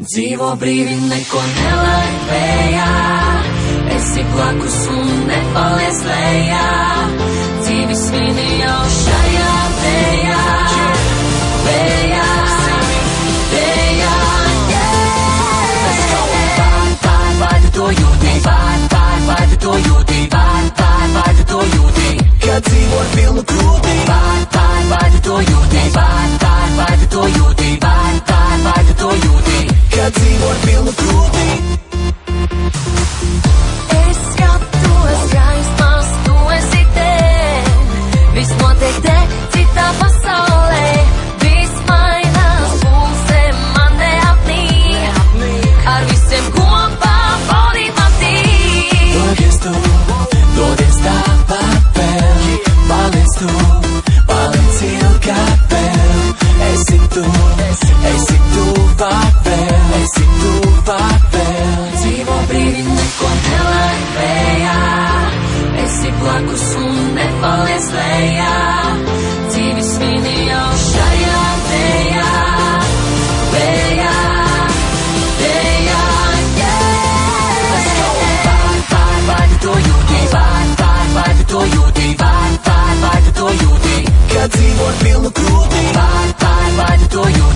Dzīvo brīvi, neko nelaid vējā, esi blakus un nepaliec lejā. Dzīvi svini jau šajā vējā, vējā, vējā, yeah. Vai tu to jūti, vai tu to jūti, vai tu to jūti, kad dzīvo ar pilnu krūti. Vai tu to jūti, vai tu to jūti, vai tu to jūti, kad dzīvo ar pilnu krūti. Es skatos gaismās, tu esi te, viss notiek te, citā pasaulē. Viss mainās, pulse man neapnīk, ar visiem kopā baudīt patīk. Dodies tāpat vēl, paliec tu, paliec ilgāk vēl. Esi tu vāk vēl, esi tu vāk vēl. Dzīvo brīvi, neko nelaid vējā, esi blakus un nepaliec lejā. Dzīvi svini jau šajā vējā, vējā, vējā, yeah. Vai tu to jūti, vai tu to jūti, vai tu to jūti, kad dzīvo ar pilnu krūti. Vai tu to jūti.